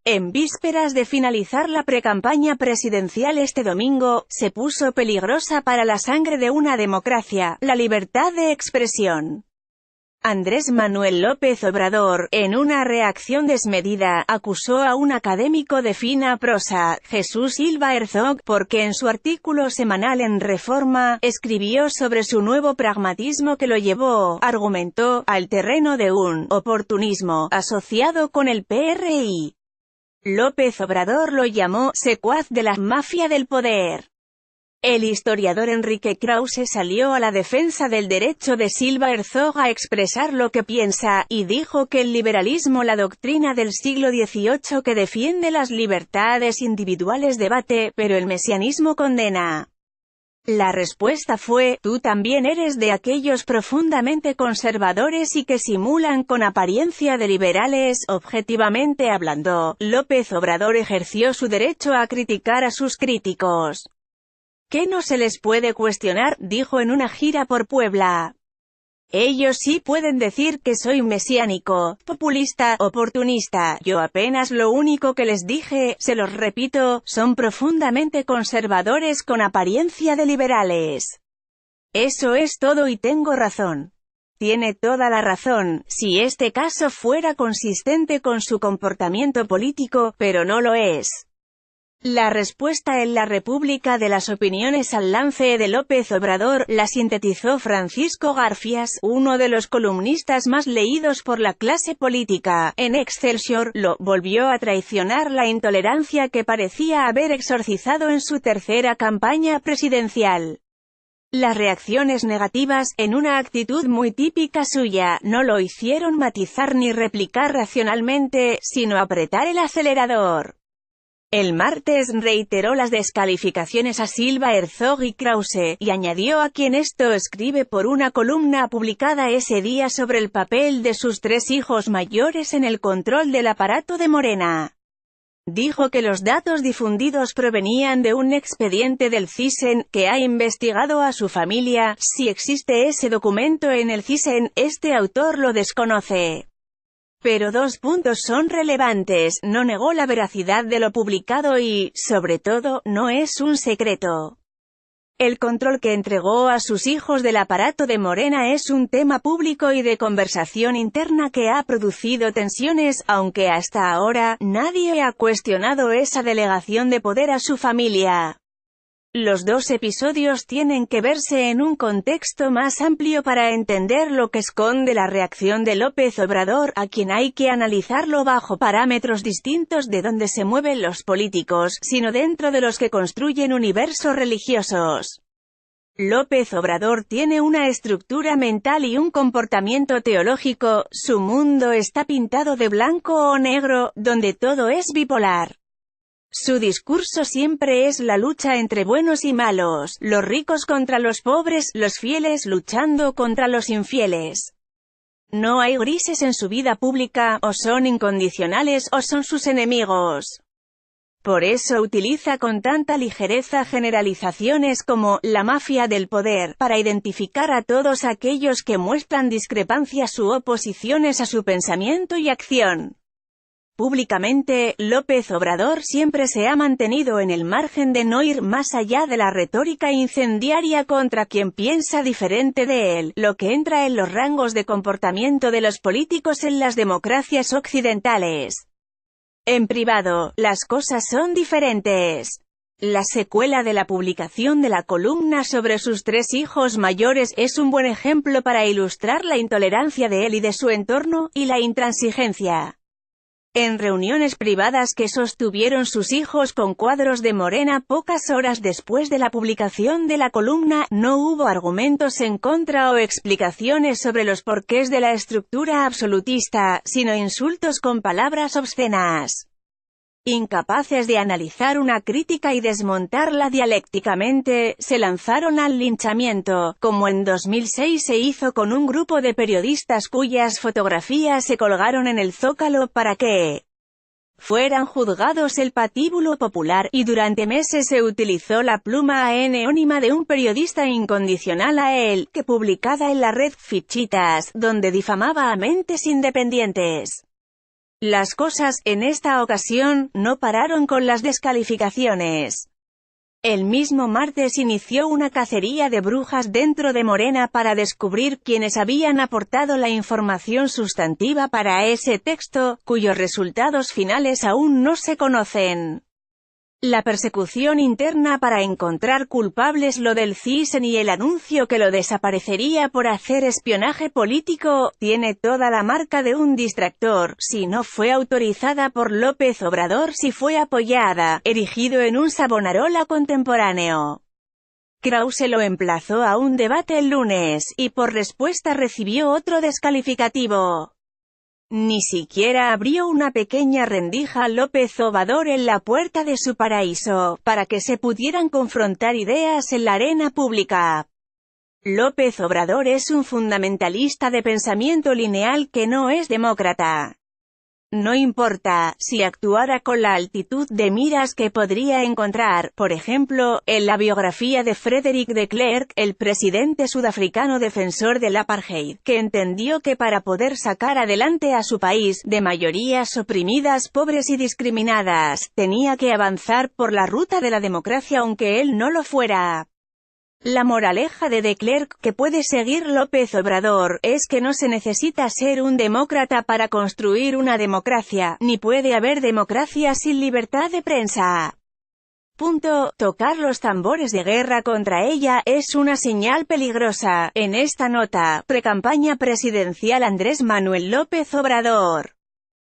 En vísperas de finalizar la precampaña presidencial este domingo, se puso peligrosa para la sangre de una democracia, la libertad de expresión. Andrés Manuel López Obrador, en una reacción desmedida, acusó a un académico de fina prosa, Jesús Silva Herzog, porque en su artículo semanal en Reforma, escribió sobre su nuevo pragmatismo que lo llevó, argumentó, al terreno de un oportunismo asociado con el PRI. López Obrador lo llamó secuaz de la mafia del poder. El historiador Enrique Krause salió a la defensa del derecho de Silva Herzog a expresar lo que piensa, y dijo que el liberalismo, la doctrina del siglo XVIII que defiende las libertades individuales, debate, pero el mesianismo condena. La respuesta fue: tú también eres de aquellos profundamente conservadores y que simulan con apariencia de liberales. Objetivamente hablando, López Obrador ejerció su derecho a criticar a sus críticos. ¿Qué no se les puede cuestionar?, dijo en una gira por Puebla. Ellos sí pueden decir que soy mesiánico, populista, oportunista. Yo apenas lo único que les dije, se los repito, son profundamente conservadores con apariencia de liberales. Eso es todo y tengo razón. Tiene toda la razón, si este caso fuera consistente con su comportamiento político, pero no lo es. La respuesta en la República de las opiniones al lance de López Obrador, la sintetizó Francisco Garfias, uno de los columnistas más leídos por la clase política, en Excelsior. Lo volvió a traicionar la intolerancia que parecía haber exorcizado en su tercera campaña presidencial. Las reacciones negativas, en una actitud muy típica suya, no lo hicieron matizar ni replicar racionalmente, sino apretar el acelerador. El martes reiteró las descalificaciones a Silva Herzog y Krause, y añadió a quien esto escribe por una columna publicada ese día sobre el papel de sus tres hijos mayores en el control del aparato de Morena. Dijo que los datos difundidos provenían de un expediente del CISEN, que ha investigado a su familia. Si existe ese documento en el CISEN, este autor lo desconoce. Pero dos puntos son relevantes: no negó la veracidad de lo publicado y, sobre todo, no es un secreto. El control que entregó a sus hijos del aparato de Morena es un tema público y de conversación interna que ha producido tensiones, aunque hasta ahora, nadie ha cuestionado esa delegación de poder a su familia. Los dos episodios tienen que verse en un contexto más amplio para entender lo que esconde la reacción de López Obrador, a quien hay que analizarlo bajo parámetros distintos de donde se mueven los políticos, sino dentro de los que construyen universos religiosos. López Obrador tiene una estructura mental y un comportamiento teológico, su mundo está pintado de blanco o negro, donde todo es bipolar. Su discurso siempre es la lucha entre buenos y malos, los ricos contra los pobres, los fieles luchando contra los infieles. No hay grises en su vida pública, o son incondicionales o son sus enemigos. Por eso utiliza con tanta ligereza generalizaciones como «la mafia del poder» para identificar a todos aquellos que muestran discrepancias u oposiciones a su pensamiento y acción. Públicamente, López Obrador siempre se ha mantenido en el margen de no ir más allá de la retórica incendiaria contra quien piensa diferente de él, lo que entra en los rangos de comportamiento de los políticos en las democracias occidentales. En privado, las cosas son diferentes. La secuela de la publicación de la columna sobre sus tres hijos mayores es un buen ejemplo para ilustrar la intolerancia de él y de su entorno, y la intransigencia. En reuniones privadas que sostuvieron sus hijos con cuadros de Morena pocas horas después de la publicación de la columna, no hubo argumentos en contra o explicaciones sobre los porqués de la estructura absolutista, sino insultos con palabras obscenas. Incapaces de analizar una crítica y desmontarla dialécticamente, se lanzaron al linchamiento, como en 2006 se hizo con un grupo de periodistas cuyas fotografías se colgaron en el Zócalo para que fueran juzgados el patíbulo popular, y durante meses se utilizó la pluma anónima de un periodista incondicional a él, que publicada en la red Fichitas, donde difamaba a mentes independientes. Las cosas, en esta ocasión, no pararon con las descalificaciones. El mismo martes inició una cacería de brujas dentro de Morena para descubrir quiénes habían aportado la información sustantiva para ese texto, cuyos resultados finales aún no se conocen. La persecución interna para encontrar culpables, lo del CISEN y el anuncio que lo desaparecería por hacer espionaje político, tiene toda la marca de un distractor. Si no fue autorizada por López Obrador, si fue apoyada, erigido en un Savonarola contemporáneo. Krause lo emplazó a un debate el lunes, y por respuesta recibió otro descalificativo. Ni siquiera abrió una pequeña rendija López Obrador en la puerta de su paraíso, para que se pudieran confrontar ideas en la arena pública. López Obrador es un fundamentalista de pensamiento lineal que no es demócrata. No importa, si actuara con la altitud de miras que podría encontrar, por ejemplo, en la biografía de Frederick de Klerk, el presidente sudafricano defensor del apartheid, que entendió que para poder sacar adelante a su país, de mayorías oprimidas, pobres y discriminadas, tenía que avanzar por la ruta de la democracia aunque él no lo fuera. La moraleja de Klerk, que puede seguir López Obrador, es que no se necesita ser un demócrata para construir una democracia, ni puede haber democracia sin libertad de prensa. Tocar los tambores de guerra contra ella es una señal peligrosa. En esta nota, precampaña presidencial Andrés Manuel López Obrador.